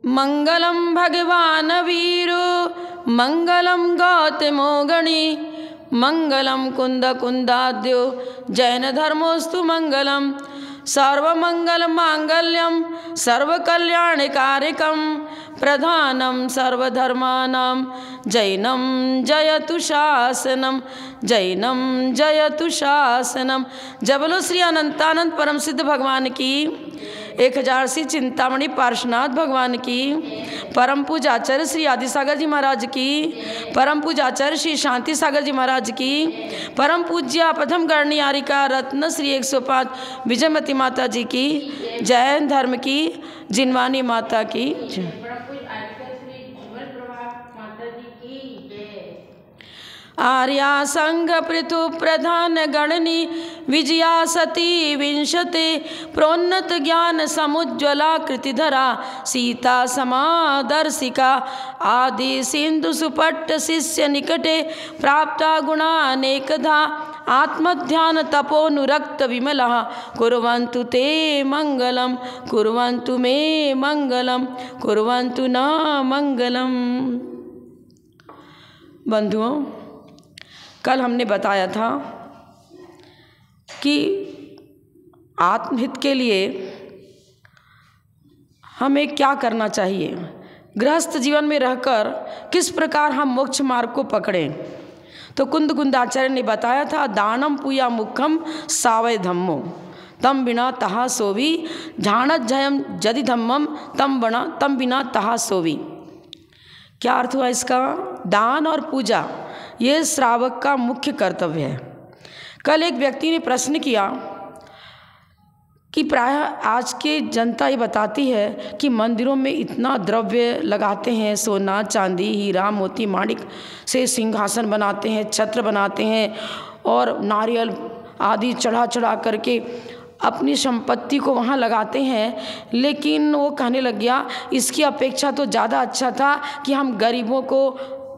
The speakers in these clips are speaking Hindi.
मंगलम भगवान वीरो मंगलम गौतमो गणी मंगलम कुंद कुंदाद्यो जैन धर्मोस्तु मंगलम सर्वमंगल मांगल्यम सर्वकल्याणकारिकम प्रधानम सर्वधर्मानां जैनम जयतु शासनम जैनम जयतु शासनम। जय बोलो श्री अनंतानंद परम सिद्ध भगवान की, 1000 श्री चिंतामणि पार्श्वनाथ भगवान की, परम पूजाचार्य श्री आदिसागर जी महाराज की, परम पूजाचार्य श्री शांति सागर जी महाराज की, परम पूज्य प्रथम गणनियारिका रत्न श्री 105 विजयमती माता जी की, जैन धर्म की जिनवानी माता की। आर्या संघ पृथु प्रधान गणनी विजया सती विंशते प्रोन्नत ज्ञान समुज्ज्वला कृतिधरा सीता समादर्शिका आदि सिंधु सुपट्ट शिष्य निकटे प्राप्ता गुणानेकधा आत्मध्यान तपोनुरक्त विमला कुर्वन्तु ते मंगलम कुर्वन्तु मे मंगलम कुर्वन्तु न मंगलम। बंधुओं, कल हमने बताया था कि आत्महित के लिए हमें क्या करना चाहिए, गृहस्थ जीवन में रहकर किस प्रकार हम मोक्ष मार्ग को पकड़ें। तो कुंद कुंदाचार्य ने बताया था, दानम पूया मुखम सावय धम्मो तम बिना तहा सोवी झाणत जयम जदि धम्मम तम बिना तहा सोवी। क्या अर्थ हुआ इसका? दान और पूजा ये श्रावक का मुख्य कर्तव्य है। कल एक व्यक्ति ने प्रश्न किया कि प्रायः आज की जनता ये बताती है कि मंदिरों में इतना द्रव्य लगाते हैं, सोना चांदी हीरा मोती माणिक से सिंहासन बनाते हैं, छत्र बनाते हैं और नारियल आदि चढ़ा चढ़ा करके अपनी संपत्ति को वहाँ लगाते हैं। लेकिन वो कहने लग गया, इसकी अपेक्षा तो ज़्यादा अच्छा था कि हम गरीबों को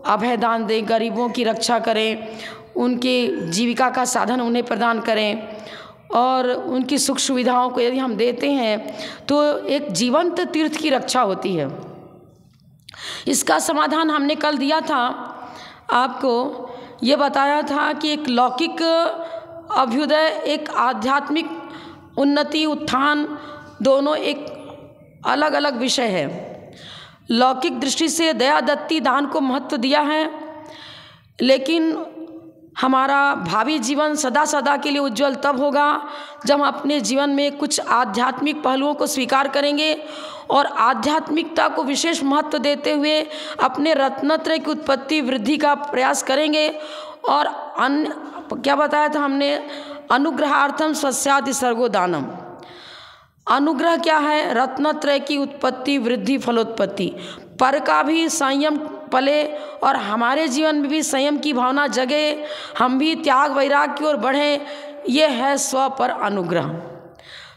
अभयदान दें, गरीबों की रक्षा करें, उनके जीविका का साधन उन्हें प्रदान करें और उनकी सुख सुविधाओं को यदि हम देते हैं तो एक जीवंत तीर्थ की रक्षा होती है। इसका समाधान हमने कल दिया था। आपको ये बताया था कि एक लौकिक अभ्युदय, एक आध्यात्मिक उन्नति उत्थान, दोनों एक अलग अलग विषय है। लौकिक दृष्टि से दया दत्ती दान को महत्व दिया है, लेकिन हमारा भावी जीवन सदा सदा के लिए उज्जवल तब होगा जब हम अपने जीवन में कुछ आध्यात्मिक पहलुओं को स्वीकार करेंगे और आध्यात्मिकता को विशेष महत्व देते हुए अपने रत्नत्रय की उत्पत्ति वृद्धि का प्रयास करेंगे। और अन्य क्या बताया था हमने? अनुग्रहार्थम स्वस्यादि सर्गो दानम। अनुग्रह क्या है? रत्नत्रय की उत्पत्ति वृद्धि फलोत्पत्ति। पर का भी संयम पले और हमारे जीवन में भी संयम की भावना जगे, हम भी त्याग वैराग की ओर बढ़ें, ये है स्व पर अनुग्रह।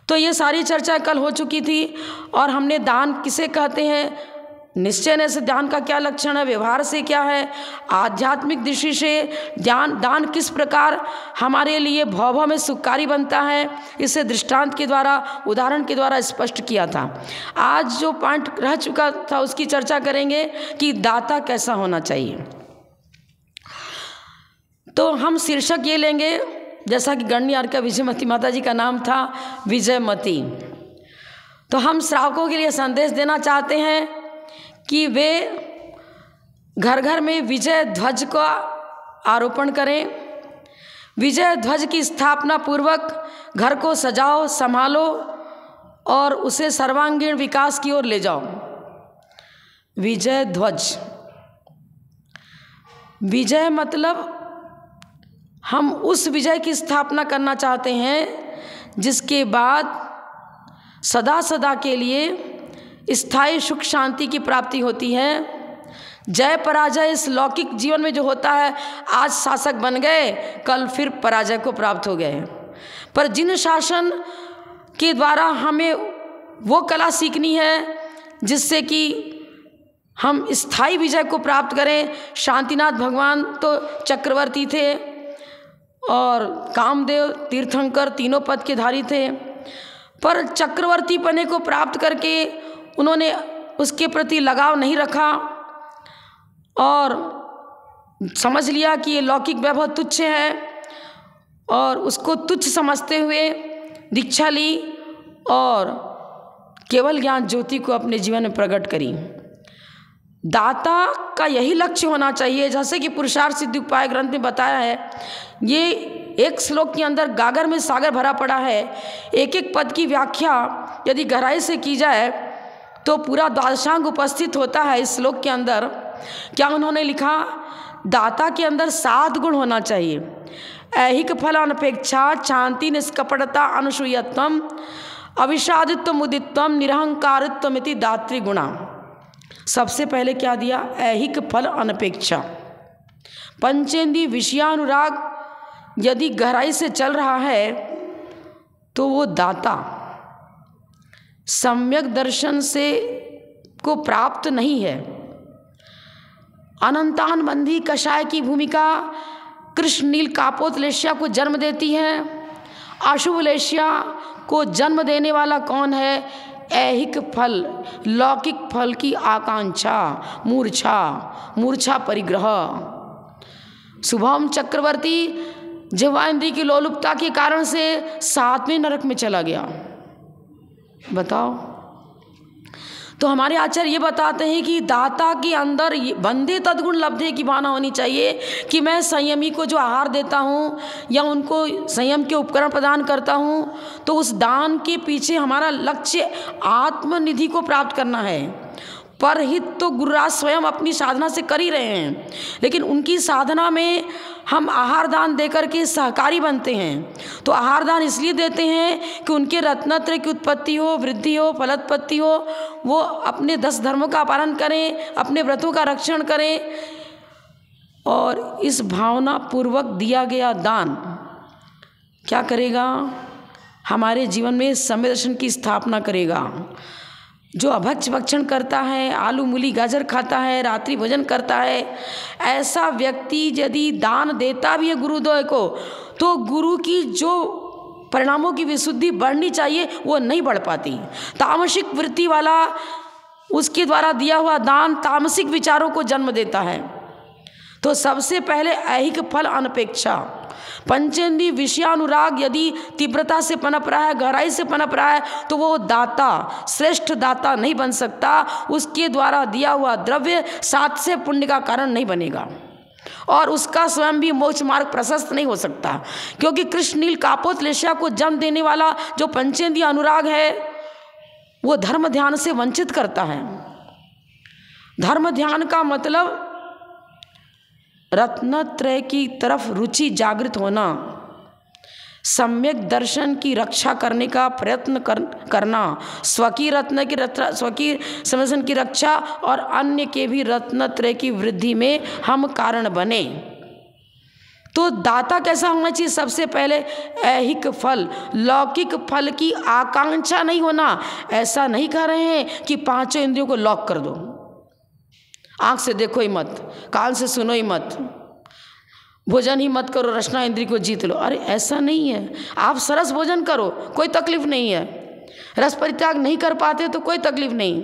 तो ये सारी चर्चा कल हो चुकी थी। और हमने दान किसे कहते हैं, निश्चय से दान का क्या लक्षण है, व्यवहार से क्या है, आध्यात्मिक दृष्टि से दान किस प्रकार हमारे लिए भव में सुखकारी बनता है, इसे दृष्टांत के द्वारा उदाहरण के द्वारा स्पष्ट किया था। आज जो पॉइंट रह चुका था उसकी चर्चा करेंगे कि दाता कैसा होना चाहिए। तो हम शीर्षक ये लेंगे, जैसा कि गणनियारिका विजयमती माता जी का नाम था, विजयमती। तो हम श्रावकों के लिए संदेश देना चाहते हैं कि वे घर घर में विजय ध्वज का आरोपण करें, विजय ध्वज की स्थापना पूर्वक घर को सजाओ, संभालो और उसे सर्वांगीण विकास की ओर ले जाओ। विजय ध्वज, विजय मतलब हम उस विजय की स्थापना करना चाहते हैं जिसके बाद सदा सदा के लिए स्थायी सुख शांति की प्राप्ति होती है। जय पराजय इस लौकिक जीवन में जो होता है, आज शासक बन गए, कल फिर पराजय को प्राप्त हो गए। पर जिन शासन के द्वारा हमें वो कला सीखनी है जिससे कि हम स्थायी विजय को प्राप्त करें। शांतिनाथ भगवान तो चक्रवर्ती थे और कामदेव तीर्थंकर तीनों पद के धारी थे, पर चक्रवर्ती पने को प्राप्त करके उन्होंने उसके प्रति लगाव नहीं रखा और समझ लिया कि ये लौकिक वैभव तुच्छ है और उसको तुच्छ समझते हुए दीक्षा ली और केवल ज्ञान ज्योति को अपने जीवन में प्रकट करी। दाता का यही लक्ष्य होना चाहिए, जैसे कि पुरुषार्थ सिद्धि उपाय ग्रंथ में बताया है। ये एक श्लोक के अंदर गागर में सागर भरा पड़ा है। एक एक पद की व्याख्या यदि गहराई से की जाए तो पूरा द्वादशांग उपस्थित होता है इस श्लोक के अंदर। क्या उन्होंने लिखा? दाता के अंदर 7 गुण होना चाहिए। ऐहिक फल अनपेक्षा, शांति, निष्कपटता, अनुसूयत्वम, अविषादित्व, मुदित्वम, निरहंकारित्वमिति दात्री गुणा। सबसे पहले क्या दिया? ऐहिक फल अनपेक्षा। पंचेंद्रिय विषयानुराग यदि गहराई से चल रहा है तो वो दाता सम्यक दर्शन से को प्राप्त नहीं है। अनंतान बंधी कषाय की भूमिका कृष्ण नील कापोतलेश्या को जन्म देती है। अशुभलेश्या को जन्म देने वाला कौन है? ऐहिक फल, लौकिक फल की आकांक्षा, मूर्छा परिग्रह। शुभम चक्रवर्ती जिह्वा इंद्री की लोलुपता के कारण से 7वें नरक में चला गया। बताओ। तो हमारे आचार्य ये बताते हैं कि दाता के अंदर बंदे तद्गुण लब्धे की भावना होनी चाहिए कि मैं संयमी को जो आहार देता हूँ या उनको संयम के उपकरण प्रदान करता हूँ तो उस दान के पीछे हमारा लक्ष्य आत्मनिधि को प्राप्त करना है। परहित तो गुरुराज स्वयं अपनी साधना से कर ही रहे हैं, लेकिन उनकी साधना में हम आहार दान देकर के सहकारी बनते हैं। तो आहार दान इसलिए देते हैं कि उनके रत्नत्रय की उत्पत्ति हो, वृद्धि हो, फलोत्पत्ति हो, वो अपने 10 धर्मों का पालन करें, अपने व्रतों का रक्षण करें। और इस भावना पूर्वक दिया गया दान क्या करेगा? हमारे जीवन में सम्यक दर्शन की स्थापना करेगा। जो अभक्ष भक्षण करता है, आलू मूली गाजर खाता है, रात्रि भोजन करता है, ऐसा व्यक्ति यदि दान देता भी है गुरुद्वय को तो गुरु की जो परिणामों की विशुद्धि बढ़नी चाहिए वो नहीं बढ़ पाती। तामसिक वृत्ति वाला उसके द्वारा दिया हुआ दान तामसिक विचारों को जन्म देता है। तो सबसे पहले ऐहिक फल अनपेक्षा, पंचेंद्रिय विषयानुराग यदि तीव्रता से पनप रहा है, गहराई से पनप रहा है तो वो दाता, श्रेष्ठ दाता नहीं बन सकता। उसके द्वारा दिया हुआ द्रव्य 7 से पुण्य का कारण नहीं बनेगा और उसका स्वयं भी मोक्ष मार्ग प्रशस्त नहीं हो सकता। क्योंकि कृष्ण नील कापोतलेश्या को जन्म देने वाला जो पंचेंद्रिय अनुराग है वो धर्म ध्यान से वंचित करता है। धर्म ध्यान का मतलब रत्नत्रय की तरफ रुचि जागृत होना, सम्यक दर्शन की रक्षा करने का प्रयत्न करना, स्वकीय स्वकीय समदर्शन की रक्षा और अन्य के भी रत्नत्रय की वृद्धि में हम कारण बने। तो दाता कैसा होना चाहिए? सबसे पहले ऐहिक फल, लौकिक फल की आकांक्षा नहीं होना। ऐसा नहीं कह रहे हैं कि 5 इंद्रियों को लॉक कर दो, आँख से देखो ही मत, कान से सुनो ही मत, भोजन ही मत करो, रसना इंद्री को जीत लो। अरे ऐसा नहीं है। आप सरस भोजन करो, कोई तकलीफ नहीं है। रस परित्याग नहीं कर पाते तो कोई तकलीफ नहीं,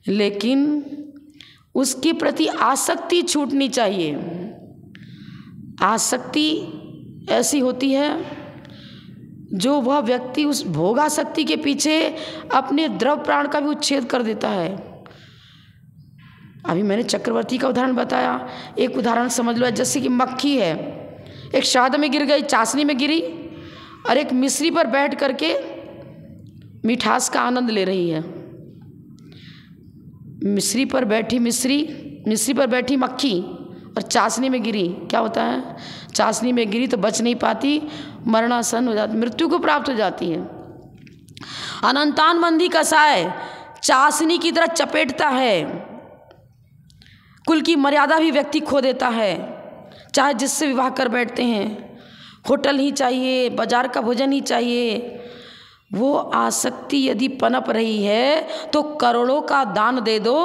लेकिन उसके प्रति आसक्ति छूटनी चाहिए। आसक्ति ऐसी होती है जो वह व्यक्ति उस भोगासक्ति के पीछे अपने द्रव प्राण का भी उच्छेद कर देता है। अभी मैंने चक्रवर्ती का उदाहरण बताया, एक उदाहरण समझ लो। जैसे कि मक्खी है, एक शहद में गिर गई, चाशनी में गिरी और एक मिश्री पर बैठ करके मिठास का आनंद ले रही है। मिश्री पर बैठी मक्खी और चाशनी में गिरी, क्या होता है? चाशनी में गिरी तो बच नहीं पाती, मरणासन हो जाती, मृत्यु को प्राप्त हो जाती है। अनंतान बंधी कसाय चाशनी की तरह चपेटता है, कुल की मर्यादा भी व्यक्ति खो देता है। चाहे जिससे विवाह कर बैठते हैं, होटल ही चाहिए, बाजार का भोजन ही चाहिए। वो आसक्ति यदि पनप रही है तो करोड़ों का दान दे दो,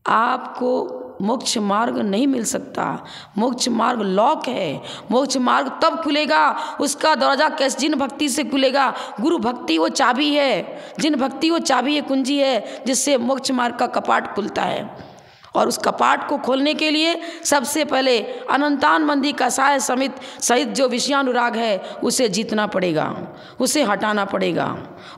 आपको मोक्ष मार्ग नहीं मिल सकता। मोक्ष मार्ग लॉक है। मोक्ष मार्ग तब खुलेगा, उसका दरवाजा कैसे, जिन भक्ति से खुलेगा। गुरु भक्ति वो चाबी है, जिन भक्ति वो चाबी है, कुंजी है, जिससे मोक्ष मार्ग का कपाट खुलता है। और उस कपाट को खोलने के लिए सबसे पहले अनंतान मंदी कसाय सहित जो विषयानुराग है उसे जीतना पड़ेगा, उसे हटाना पड़ेगा।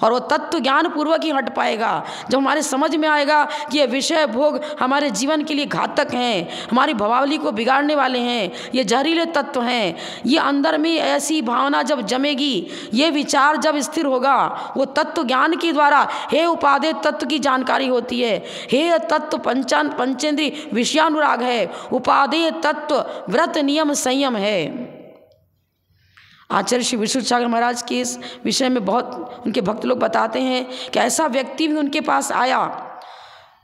और वो तत्व ज्ञान पूर्वक ही हट पाएगा जब हमारे समझ में आएगा कि ये विषय भोग हमारे जीवन के लिए घातक हैं, हमारी भवावली को बिगाड़ने वाले हैं, ये जहरीले तत्व हैं। ये अंदर में ऐसी भावना जब जमेगी, ये विचार जब स्थिर होगा, वो तत्व ज्ञान के द्वारा हे उपादेय तत्व की जानकारी होती है। हे तत्व पंचेंद्रिय विषयानुराग है, उपादेय तत्व व्रत नियम संयम है। आचार्य श्री विशुद्ध सागर महाराज के इस विषय में बहुत उनके भक्त लोग बताते हैं कि ऐसा व्यक्ति भी उनके पास आया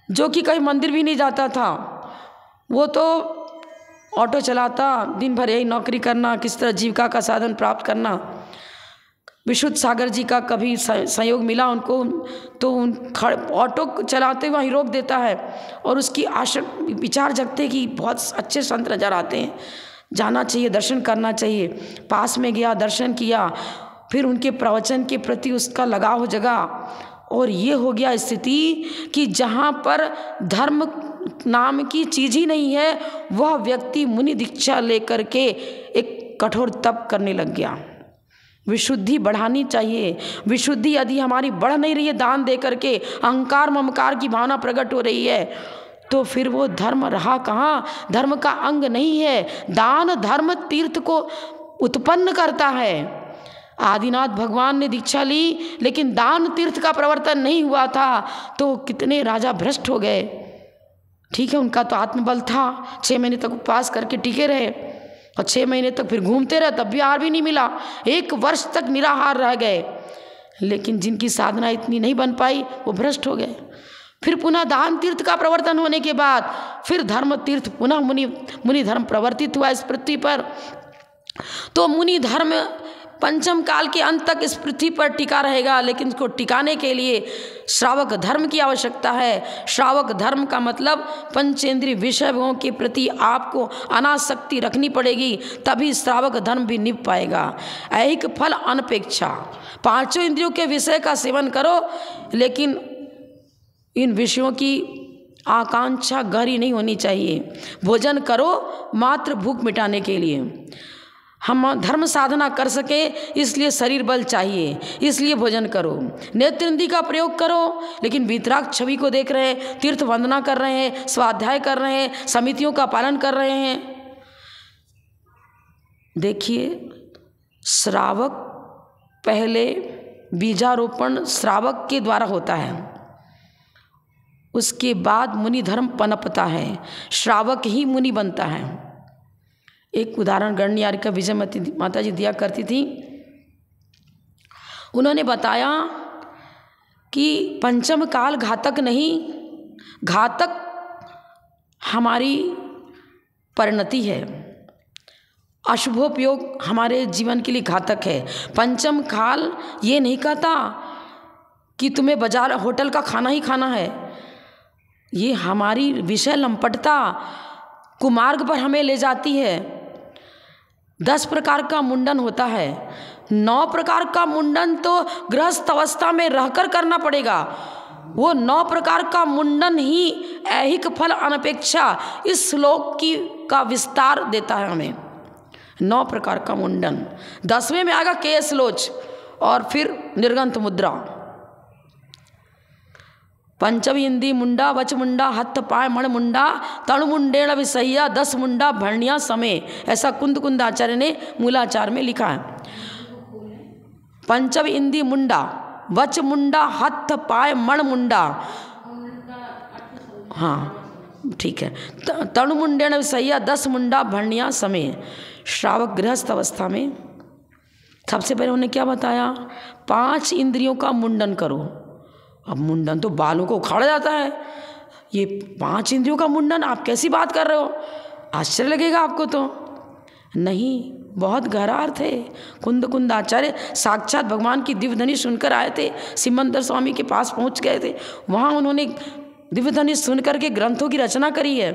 जो कि कहीं मंदिर भी नहीं जाता था। वो तो ऑटो चलाता, दिन भर यही नौकरी करना, किस तरह जीविका का साधन प्राप्त करना। विशुद्ध सागर जी का कभी सहयोग मिला उनको तो ऑटो चलाते हुए वहीं रोक देता है और उसकी विचार जगते कि बहुत अच्छे संत नजर आते हैं, जाना चाहिए, दर्शन करना चाहिए। पास में गया, दर्शन किया, फिर उनके प्रवचन के प्रति उसका लगाव जगा और ये हो गया स्थिति कि जहाँ पर धर्म नाम की चीज़ ही नहीं है, वह व्यक्ति मुनि दीक्षा लेकर के एक कठोर तप करने लग गया। विशुद्धि बढ़ानी चाहिए। विशुद्धि यदि हमारी बढ़ नहीं रही है, दान दे करके अहंकार ममकार की भावना प्रकट हो रही है, तो फिर वो धर्म रहा कहाँ? धर्म का अंग नहीं है। दान धर्म तीर्थ को उत्पन्न करता है। आदिनाथ भगवान ने दीक्षा ली लेकिन दान तीर्थ का प्रवर्तन नहीं हुआ था तो कितने राजा भ्रष्ट हो गए। ठीक है, उनका तो आत्मबल था, 6 महीने तक उपवास करके टिके रहे और 6 महीने तक फिर घूमते रहे, तब भी आहार भी नहीं मिला। 1 वर्ष तक निराहार रह गए। लेकिन जिनकी साधना इतनी नहीं बन पाई वो भ्रष्ट हो गए। फिर पुनः दान तीर्थ का प्रवर्तन होने के बाद फिर धर्म तीर्थ पुनः मुनि धर्म प्रवर्तित हुआ इस पृथ्वी पर। तो मुनि धर्म पंचम काल के अंत तक इस पृथ्वी पर टिका रहेगा, लेकिन उसको टिकाने के लिए श्रावक धर्म की आवश्यकता है। श्रावक धर्म का मतलब पंचेंद्रिय विषयों के प्रति आपको अनासक्ति रखनी पड़ेगी, तभी श्रावक धर्म भी निभ पाएगा। ऐहिक फल अनपेक्षा, 5 इंद्रियों के विषय का सेवन करो, लेकिन इन विषयों की आकांक्षा गहरी नहीं होनी चाहिए। भोजन करो मात्र भूख मिटाने के लिए। हम धर्म साधना कर सके इसलिए शरीर बल चाहिए, इसलिए भोजन करो। नेत्रेंद्रिय का प्रयोग करो, लेकिन वीतराग छवि को देख रहे हैं, तीर्थ वंदना कर रहे हैं, स्वाध्याय कर रहे हैं, समितियों का पालन कर रहे हैं। देखिए, श्रावक पहले बीजारोपण श्रावक के द्वारा होता है, उसके बाद मुनि धर्म पनपता है, श्रावक ही मुनि बनता है। एक उदाहरण गणनियारी का विजयमती माता जी दिया करती थी। उन्होंने बताया कि पंचम काल घातक नहीं, घातक हमारी परिणति है। अशुभोपयोग हमारे जीवन के लिए घातक है। पंचम काल ये नहीं कहता कि तुम्हें बाजार होटल का खाना ही खाना है। ये हमारी विषय लंपटता कुमार्ग पर हमें ले जाती है। 10 प्रकार का मुंडन होता है, 9 प्रकार का मुंडन तो गृहस्थ अवस्था में रहकर करना पड़ेगा। वो 9 प्रकार का मुंडन ही ऐहिक फल अनपेक्षा इस श्लोक का विस्तार देता है हमें। 9 प्रकार का मुंडन, 10वें में आएगा केस लोच और फिर निर्गंथ मुद्रा। पंचमी इंदी मुंडा, वच मुंडा, हथ पाय मण मुंडा, तणु मुंडेण विसह्या, 10 मुंडा भरणिया समय, ऐसा कुंद आचार्य ने मूलाचार में लिखा है। पंचमी इंदी मुंडा, वच मुंडा, हथ पाय मण मुंडा, हाँ ठीक है, तणु मुंडेण विसह्या, 10 मुंडा भरणिया समय। श्रावक गृहस्थ अवस्था में सबसे पहले उन्होंने क्या बताया? 5 इंद्रियों का मुंडन करो। अब मुंडन तो बालों को उखाड़ा जाता है, ये 5 इंद्रियों का मुंडन, आप कैसी बात कर रहे हो? आश्चर्य लगेगा आपको तो। नहीं, बहुत गहरा अर्थ है। कुंद आचार्य साक्षात भगवान की दिव्यध्वनि सुनकर आए थे, सिमंदर स्वामी के पास पहुंच गए थे, वहाँ उन्होंने दिव्यध्वनि सुन करके ग्रंथों की रचना करी है।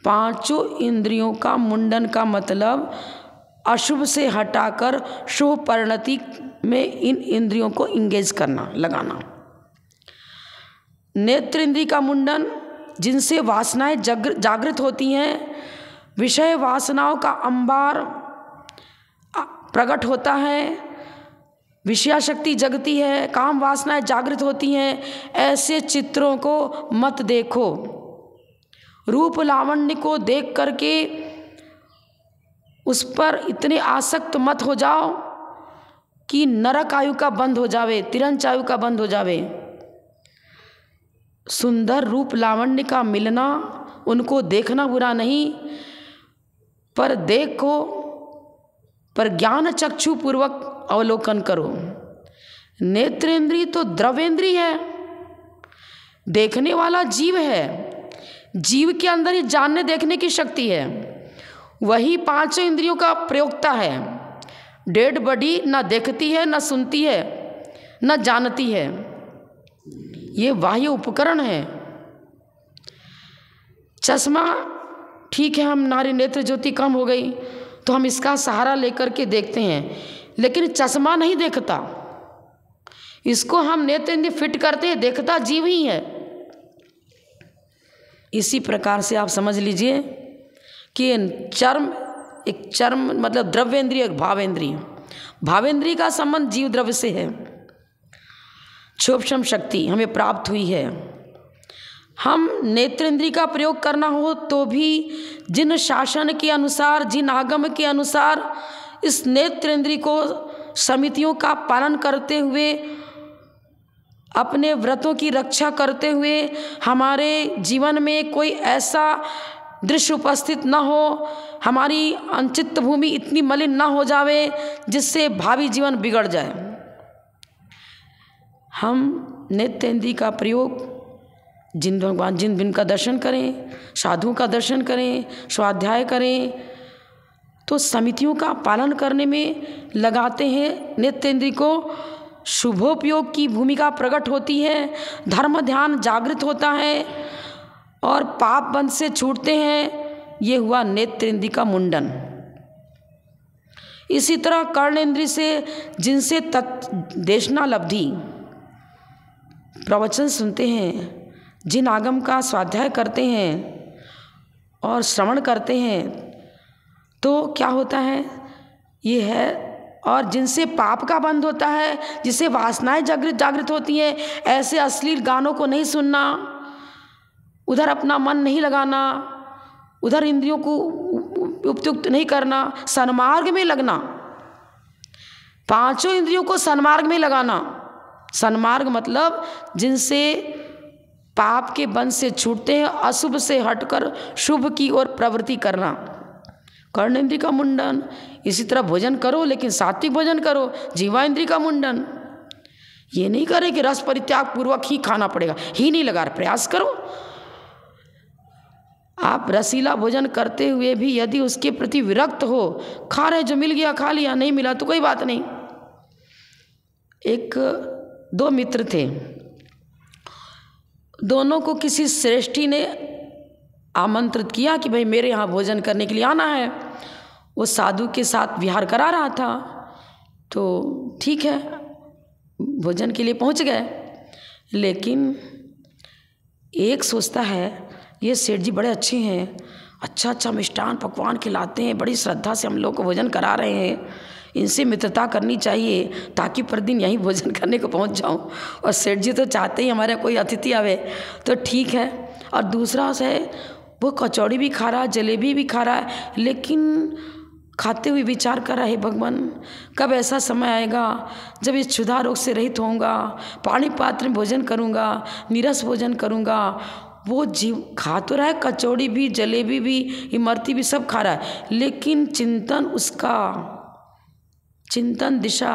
पांचों इंद्रियों का मुंडन का मतलब अशुभ से हटाकर शुभ परिणति में इन इंद्रियों को इंगेज करना, लगाना। नेत्र इंद्रिय का मुंडन, जिनसे वासनाएं जागृत होती हैं, विषय वासनाओं का अंबार प्रकट होता है, विषयाशक्ति जगती है, काम वासनाएं जागृत होती हैं, ऐसे चित्रों को मत देखो। रूप लावण्य को देख करके उस पर इतने आसक्त मत हो जाओ कि नरक आयु का बंद हो जावे, तिरंच आयु का बंद हो जावे। सुंदर रूप लावण्य का मिलना, उनको देखना बुरा नहीं, पर देखो, पर ज्ञान चक्षु पूर्वक अवलोकन करो। नेत्रेंद्रिय तो द्रवेंद्रिय है, देखने वाला जीव है। जीव के अंदर ही जानने देखने की शक्ति है, वही पांचों इंद्रियों का प्रयोक्ता है। डेड बॉडी न देखती है, न सुनती है, न जानती है, ये बाह्य उपकरण है। चश्मा ठीक है, हम नारी नेत्र ज्योति कम हो गई तो हम इसका सहारा लेकर के देखते हैं, लेकिन चश्मा नहीं देखता, इसको हम नेत्र इंद्रिय फिट करते हैं, देखता जीव ही है। इसी प्रकार से आप समझ लीजिए कि एक चर्म मतलब द्रव्येंद्रिय, एक भावेंद्रिय। भावेंद्रिय का संबंध जीव द्रव्य से है। क्षोभक्षम शक्ति हमें प्राप्त हुई है। हम नेत्रेंद्रिय का प्रयोग करना हो तो भी जिन शासन के अनुसार, जिन आगम के अनुसार इस नेत्रेंद्रिय को समितियों का पालन करते हुए, अपने व्रतों की रक्षा करते हुए, हमारे जीवन में कोई ऐसा दृश्य उपस्थित न हो, हमारी अंचित भूमि इतनी मलिन न हो जावे जिससे भावी जीवन बिगड़ जाए। हम नेत्रेंद्रिय का प्रयोग जिन भगवान, जिन दिन का दर्शन करें, साधुओं का दर्शन करें, स्वाध्याय करें, तो समितियों का पालन करने में लगाते हैं। नेत्रेंद्रिय को शुभोपयोग की भूमिका प्रकट होती है, धर्म ध्यान जागृत होता है और पाप बंध से छूटते हैं। ये हुआ नेत्रेंद्रिय का मुंडन। इसी तरह कर्णेंद्रिय से, जिनसे देशना लब्धि, प्रवचन सुनते हैं, जिन आगम का स्वाध्याय करते हैं और श्रवण करते हैं, तो क्या होता है, ये है। और जिनसे पाप का बंध होता है, जिससे वासनाएं जागृत होती हैं, ऐसे अश्लील गानों को नहीं सुनना, उधर अपना मन नहीं लगाना, उधर इंद्रियों को उपयुक्त नहीं करना, सन्मार्ग में लगना, पांचों इंद्रियों को सन्मार्ग में लगाना। सन्मार्ग मतलब जिनसे पाप के बंध से छूटते हैं, अशुभ से हटकर शुभ की ओर प्रवृत्ति करना, कर्णेंद्रिय का मुंडन। इसी तरह भोजन करो, लेकिन सात्विक भोजन करो, जीवाइंद्रिय का मुंडन। ये नहीं करे कि रस परित्याग पूर्वक ही खाना पड़ेगा, ही नहीं लगा, प्रयास करो। आप रसीला भोजन करते हुए भी यदि उसके प्रति विरक्त हो, खा रहे, जो मिल गया खा लिया, नहीं मिला तो कोई बात नहीं। दो मित्र थे, दोनों को किसी श्रेष्ठी ने आमंत्रित किया कि भाई मेरे यहाँ भोजन करने के लिए आना है। वो साधु के साथ विहार करा रहा था, तो ठीक है, भोजन के लिए पहुँच गए। लेकिन एक सोचता है, ये सेठ जी बड़े अच्छे हैं, अच्छा मिष्टान पकवान खिलाते हैं, बड़ी श्रद्धा से हम लोग को भोजन करा रहे हैं, इनसे मित्रता करनी चाहिए ताकि प्रतिदिन यहीं भोजन करने को पहुंच जाऊं। और सेठ जी तो चाहते ही हमारे कोई अतिथि आवे, तो ठीक है। और दूसरा है, वो कचौड़ी भी खा रहा है, जलेबी भी खा रहा है, लेकिन खाते हुए विचार कर रहा है, भगवान कब ऐसा समय आएगा जब इस क्षुधा रोग से रहित होऊंगा, पानी पात्र में भोजन करूंगा, नीरस भोजन करूंगा। वो जीव खा तो रहा है, कचौड़ी भी, जलेबी भी, इमरती भी सब खा रहा है, लेकिन चिंतन दिशा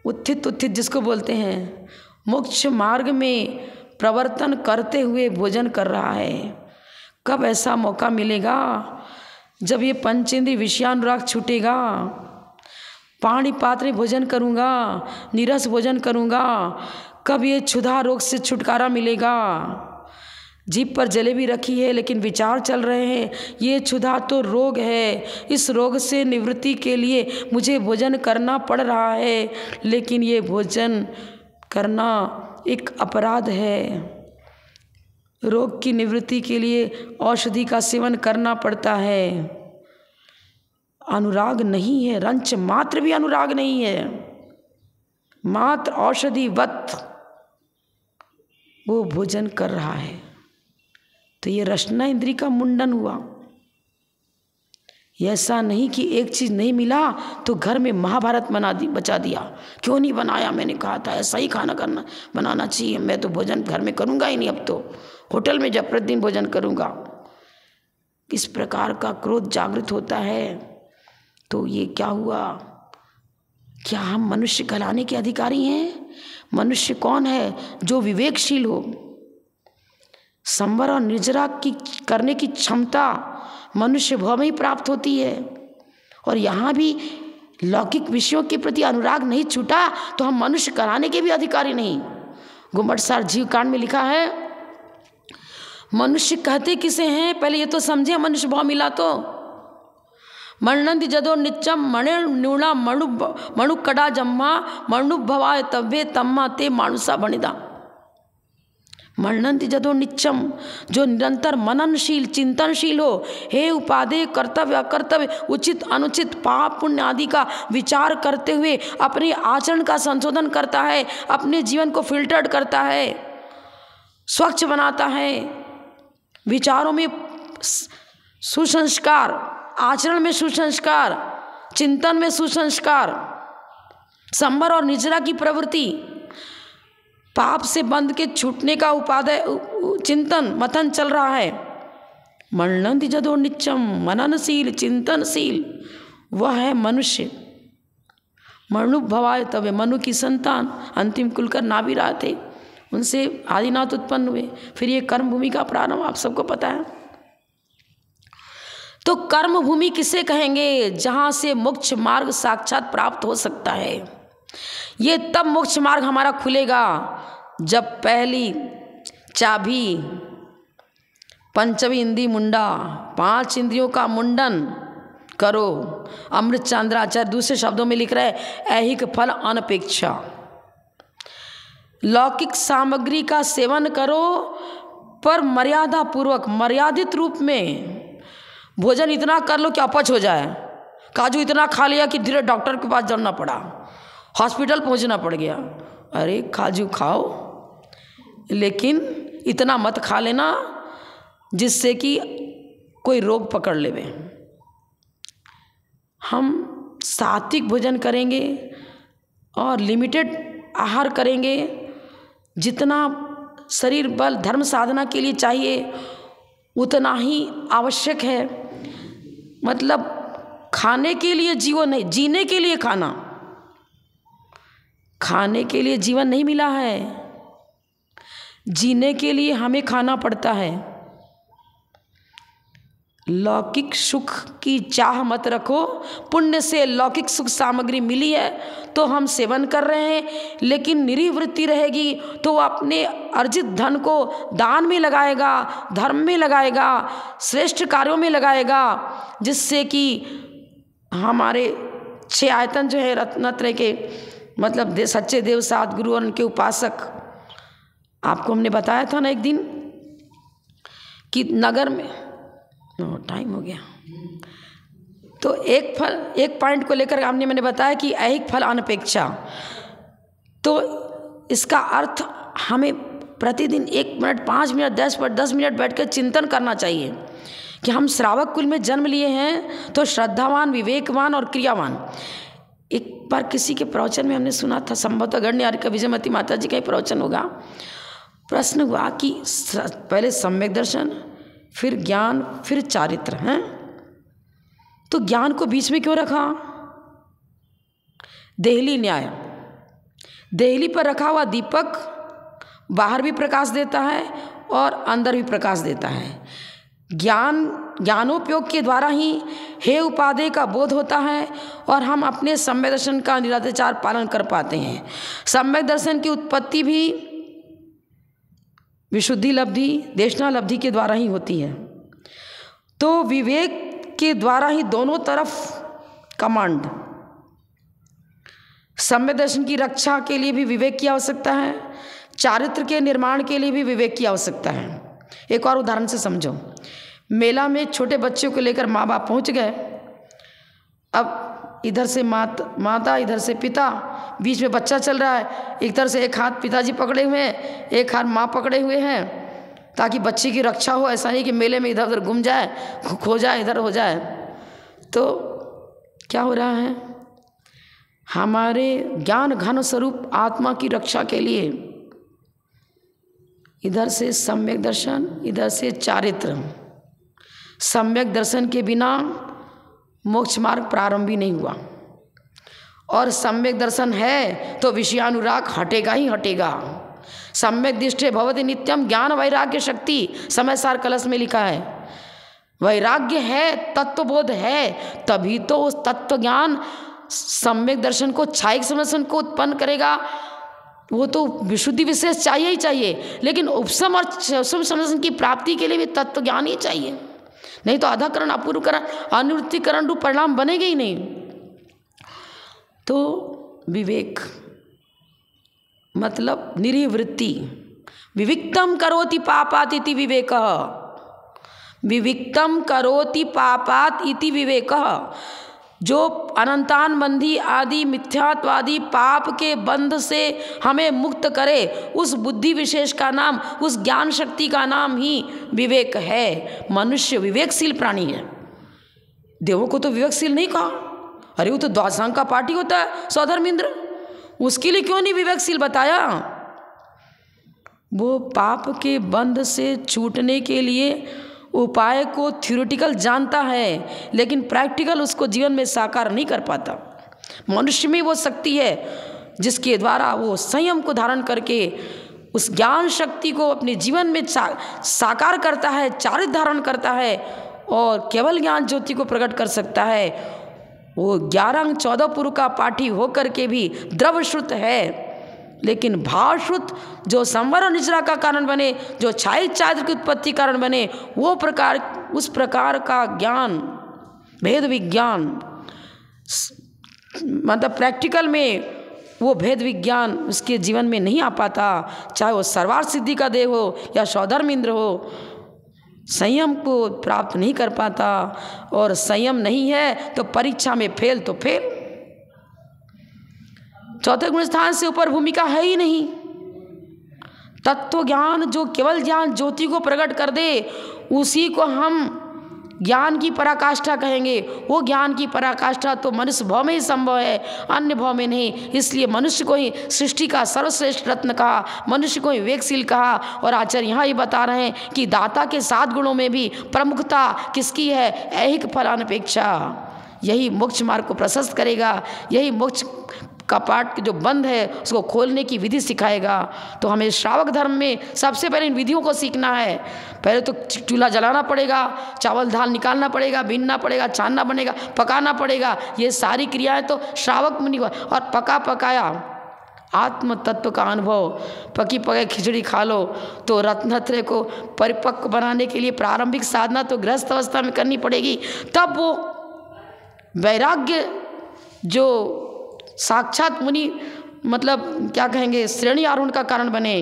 उत्थित जिसको बोलते हैं, मोक्ष मार्ग में प्रवर्तन करते हुए भोजन कर रहा है। कब ऐसा मौका मिलेगा जब ये पंचेंद्रिय विषयानुराग छूटेगा, पानी पात्र में भोजन करूँगा, नीरस भोजन करूँगा, कब ये क्षुधा रोग से छुटकारा मिलेगा, जीभ पर जलेबी रखी है लेकिन विचार चल रहे हैं, ये क्षुधा तो रोग है, इस रोग से निवृत्ति के लिए मुझे भोजन करना पड़ रहा है, लेकिन ये भोजन करना एक अपराध है। रोग की निवृत्ति के लिए औषधि का सेवन करना पड़ता है। अनुराग नहीं है, रंच मात्र भी अनुराग नहीं है, मात्र औषधिवत वो भोजन कर रहा है। तो ये रसना इंद्री का मुंडन हुआ। ऐसा नहीं कि एक चीज़ नहीं मिला तो घर में महाभारत बचा दिया, क्यों नहीं बनाया, मैंने कहा था ऐसा ही खाना बनाना चाहिए, मैं तो भोजन घर में करूँगा ही नहीं, अब तो होटल में जब प्रतिदिन भोजन करूँगा। इस प्रकार का क्रोध जागृत होता है तो ये क्या हुआ? क्या हम मनुष्य कहलाने के अधिकारी हैं? मनुष्य कौन है? जो विवेकशील हो, संवर और निर्जरा की करने की क्षमता मनुष्य भाव में ही प्राप्त होती है। और यहाँ भी लौकिक विषयों के प्रति अनुराग नहीं छूटा तो हम मनुष्य कहलाने के भी अधिकारी नहीं। गुम्बटसार जीव कांड में लिखा है, मनुष्य कहते किसे हैं, पहले ये तो समझे मनुष्य भाव मिला तो। मरणंति जदो नित्यम मणे न्यूणा मणु कड़ा जम्मा मणु भवाय तव्य तम्मा ते मानुषा बनिदा। मरणंति जदो नित्यम, जो निरंतर मननशील चिंतनशील हो, हे उपादेय कर्तव्य अकर्तव्य उचित अनुचित पाप पुण्य आदि का विचार करते हुए अपने आचरण का संशोधन करता है, अपने जीवन को फिल्टर्ड करता है, स्वच्छ बनाता है, विचारों में सुसंस्कार, आचरण में सुसंस्कार, चिंतन में सुसंस्कार, संवर और निजरा की प्रवृत्ति, पाप से बंध के छूटने का उपादेय चिंतन मतन चल रहा है। मननंति जदो नित्यम, मननशील चिंतनशील वह है मनुष्य। मनु भवाय तवे, मनु की संतान अंतिम कुलकर नाभिराज थे, उनसे आदिनाथ उत्पन्न हुए। फिर ये कर्म भूमि का प्रारंभ आप सबको पता है। तो कर्म भूमि किसे कहेंगे? जहाँ से मोक्ष मार्ग साक्षात प्राप्त हो सकता है। ये तब मोक्ष मार्ग हमारा खुलेगा जब पहली चाबी पंचमी इंद्री मुंडा, 5 इंद्रियों का मुंडन करो। अमृत चंद्राचार्य दूसरे शब्दों में लिख रहे हैं, ऐहिक फल अनपेक्षा। लौकिक सामग्री का सेवन करो पर मर्यादा पूर्वक, मर्यादित रूप में। भोजन इतना कर लो कि अपच हो जाए, काजू इतना खा लिया कि धीरे डॉक्टर के पास जाना पड़ा, हॉस्पिटल पहुंचना पड़ गया। अरे काजू खाओ लेकिन इतना मत खा लेना जिससे कि कोई रोग पकड़ लेवे। हम सात्विक भोजन करेंगे और लिमिटेड आहार करेंगे, जितना शरीर बल धर्म साधना के लिए चाहिए उतना ही आवश्यक है। मतलब खाने के लिए जीवन नहीं, जीने के लिए खाना। खाने के लिए जीवन नहीं मिला है, जीने के लिए हमें खाना पड़ता है। लौकिक सुख की चाह मत रखो। पुण्य से लौकिक सुख सामग्री मिली है तो हम सेवन कर रहे हैं, लेकिन निरीवृत्ति रहेगी तो वो अपने अर्जित धन को दान में लगाएगा, धर्म में लगाएगा, श्रेष्ठ कार्यों में लगाएगा, जिससे कि हमारे 6 आयतन जो है रत्नत्रय के, मतलब सच्चे देव सात गुरु और उनके उपासक। आपको हमने बताया था ना एक दिन कि नगर में टाइम हो गया, तो एक पॉइंट को लेकर मैंने बताया कि ऐहिक फल अनपेक्षा। तो इसका अर्थ हमें प्रतिदिन 1 मिनट 5 मिनट 10 मिनट बैठकर चिंतन करना चाहिए कि हम श्रावक कुल में जन्म लिए हैं तो श्रद्धावान, विवेकवान और क्रियावान। एक बार किसी के प्रवचन में हमने सुना था, संभवतः गण्य का विजयमती माता जी का ही प्रवचन होगा। प्रश्न हुआ कि पहले सम्यक दर्शन, फिर ज्ञान, फिर चारित्र हैं, तो ज्ञान को बीच में क्यों रखा? देहली न्याय, देहली पर रखा हुआ दीपक बाहर भी प्रकाश देता है और अंदर भी प्रकाश देता है। ज्ञानोपयोग के द्वारा ही हे उपादेय का बोध होता है और हम अपने सम्यक दर्शन का निरताचार पालन कर पाते हैं। सम्यक दर्शन की उत्पत्ति भी विशुद्धि लब्धि देशनालब्धि के द्वारा ही होती है। तो विवेक के द्वारा ही दोनों तरफ कमांड। सम्यक दर्शन की रक्षा के लिए भी विवेक की आवश्यकता है, चारित्र के निर्माण के लिए भी विवेक की आवश्यकता है। एक और उदाहरण से समझो। मेला में छोटे बच्चों को लेकर माँ बाप पहुँच गए। अब इधर से माता इधर से पिता, बीच में बच्चा चल रहा है। एक तरह से एक हाथ पिताजी पकड़े हुए हैं, एक हाथ माँ पकड़े हुए हैं, ताकि बच्चे की रक्षा हो। ऐसा नहीं कि मेले में इधर उधर घूम जाए, खो जाए, इधर हो जाए। तो क्या हो रहा है, हमारे ज्ञान घन स्वरूप आत्मा की रक्षा के लिए इधर से सम्यक दर्शन, इधर से चारित्र। सम्यक दर्शन के बिना मोक्ष मार्ग प्रारंभ ही नहीं हुआ, और सम्यक दर्शन है तो विषयानुराग हटेगा ही हटेगा। सम्यक दृष्टि भवति नित्यम ज्ञान वैराग्य शक्ति, समय सार कलश में लिखा है। वैराग्य है, तत्वबोध है, तभी तो उस तत्व ज्ञान सम्यक दर्शन को, छायिक समदर्शन को उत्पन्न करेगा। वो तो विशुद्धि विशेष चाहिए ही चाहिए, लेकिन उपशम और उपशम समदर्शन की प्राप्ति के लिए भी तत्व ज्ञान ही चाहिए। नहीं तो अधाकरण, अपूर्वकरण, अनुवृत्तिकरण रूप परिणाम बनेगा ही नहीं। तो विवेक मतलब निरीवृत्ति। विविक्तम करोति पापात इति विवेकः, विविक्तम करोति पापात इति विवेकः। जो अनंतान बंधी आदि मिथ्यात्वादी पाप के बंध से हमें मुक्त करे, उस बुद्धि विशेष का नाम, उस ज्ञान शक्ति का नाम ही विवेक है। मनुष्य विवेकशील प्राणी है। देवों को तो विवेकशील नहीं कहा। अरे वो तो द्वादशांग का पाठी होता है सौधर्मेंद्र, उसके लिए क्यों नहीं विवेकशील बताया? वो पाप के बंध से छूटने के लिए उपाय को थ्योरेटिकल जानता है, लेकिन प्रैक्टिकल उसको जीवन में साकार नहीं कर पाता। मनुष्य में वो शक्ति है जिसके द्वारा वो संयम को धारण करके उस ज्ञान शक्ति को अपने जीवन में साकार करता है, चारित्र धारण करता है, और केवल ज्ञान ज्योति को प्रकट कर सकता है। वो 11 अंग 14 पुर का पाठी होकर के भी द्रवश्रुत है, लेकिन भावश्रुत जो संवर और निचरा का कारण बने, जो छायिक चारित्र की उत्पत्ति कारण बने, वो प्रकार, उस प्रकार का ज्ञान, भेद विज्ञान, मतलब प्रैक्टिकल में वो भेद विज्ञान उसके जीवन में नहीं आ पाता। चाहे वो सर्वार्थ सिद्धि का देव हो या सौधर्मेंद्र हो, संयम को प्राप्त नहीं कर पाता। और संयम नहीं है तो परीक्षा में फेल तो फेल। चौथे गुण स्थान से ऊपर भूमिका है ही नहीं। तत्व ज्ञान जो केवल ज्ञान ज्योति को प्रकट कर दे, उसी को हम ज्ञान की पराकाष्ठा कहेंगे। वो ज्ञान की पराकाष्ठा तो मनुष्य भाव में ही संभव है, अन्य भाव में नहीं। इसलिए मनुष्य को ही सृष्टि का सर्वश्रेष्ठ रत्न कहा, मनुष्य को ही विवेकशील कहा। और आचार्य यहाँ ही बता रहे हैं कि दाता के 7 गुणों में भी प्रमुखता किसकी है? ऐहिक फलानपेक्षा। यही मोक्ष मार्ग को प्रशस्त करेगा, यही मोक्ष कपाट जो बंद है उसको खोलने की विधि सिखाएगा। तो हमें श्रावक धर्म में सबसे पहले इन विधियों को सीखना है। पहले तो चूल्हा जलाना पड़ेगा, चावल दाल निकालना पड़ेगा, बीनना पड़ेगा, छानना बनेगा, पकाना पड़ेगा। ये सारी क्रियाएं तो श्रावक मुनि को, और पका पकाया आत्म तत्व का अनुभव। पकी पकाई खिचड़ी खा लो तो रत्नत्रय को परिपक्व बनाने के लिए प्रारंभिक साधना तो गृहस्थ अवस्था में करनी पड़ेगी। तब वो वैराग्य जो साक्षात मुनि, मतलब क्या कहेंगे, श्रेणी आरोहण का कारण बने,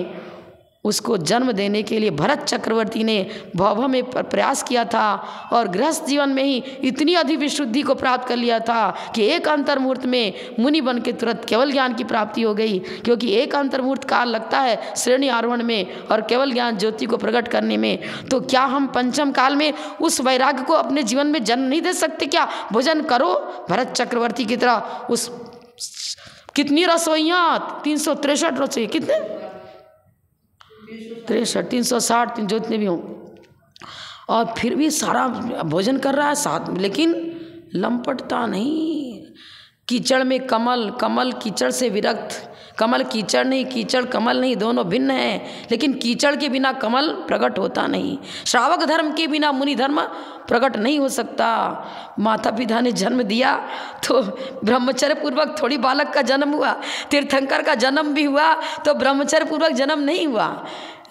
उसको जन्म देने के लिए भरत चक्रवर्ती ने भव में प्रयास किया था। और गृहस्थ जीवन में ही इतनी अधिक विशुद्धि को प्राप्त कर लिया था कि एक अंतर्मुहूर्त में मुनि बन के तुरंत केवल ज्ञान की प्राप्ति हो गई। क्योंकि एक अंतर्मुहूर्त काल लगता है श्रेणी आरोहण में और केवल ज्ञान ज्योति को प्रकट करने में। तो क्या हम पंचम काल में उस वैराग्य को अपने जीवन में जन्म नहीं दे सकते? क्या भोजन करो भरत चक्रवर्ती की तरह। उस कितनी रसोइयाँ, 363 रसोई, कितने 63, 360 जो इतने भी हों, और फिर भी सारा भोजन कर रहा है साथ में, लेकिन लंपटता नहीं। कीचड़ में कमल, कमल कीचड़ से विरक्त। कमल कीचड़ नहीं, कीचड़ कमल नहीं, दोनों भिन्न हैं। लेकिन कीचड़ के बिना कमल प्रकट होता नहीं। श्रावक धर्म के बिना मुनि धर्म प्रकट नहीं हो सकता। माता पिता ने जन्म दिया तो ब्रह्मचर्य पूर्वक थोड़ी बालक का जन्म हुआ। तीर्थंकर का जन्म भी हुआ तो ब्रह्मचर्य पूर्वक जन्म नहीं हुआ।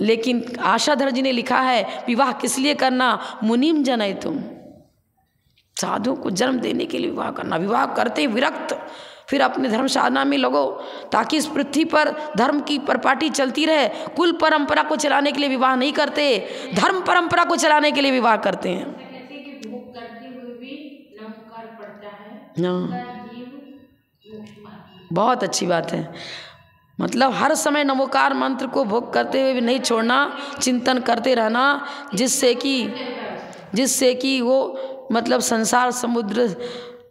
लेकिन आशाधर जी ने लिखा है विवाह किस लिए करना, मुनीम जनय तुम, साधु को जन्म देने के लिए विवाह करना। विवाह करते विरक्त फिर अपने धर्म साधना में लगो, ताकि इस पृथ्वी पर धर्म की परपाटी चलती रहे। कुल परंपरा को चलाने के लिए विवाह नहीं करते, धर्म परंपरा को चलाने के लिए विवाह करते हैं। बहुत अच्छी बात है, मतलब हर समय नमोकार मंत्र को भोग करते हुए भी नहीं छोड़ना, चिंतन करते रहना, जिससे कि वो मतलब संसार समुद्र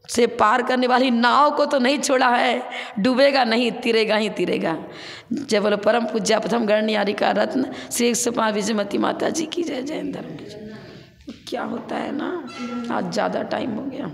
से पार करने वाली नाव को तो नहीं छोड़ा है, डूबेगा नहीं, तिरेगा ही तिरेगा। जय बोलो परम पूज्य प्रथम गणनियारी का रत्न श्री 105 विजयमती माता जी की जय। जय हिंद धर्म की जय। क्या होता है ना, आज ज़्यादा टाइम हो गया।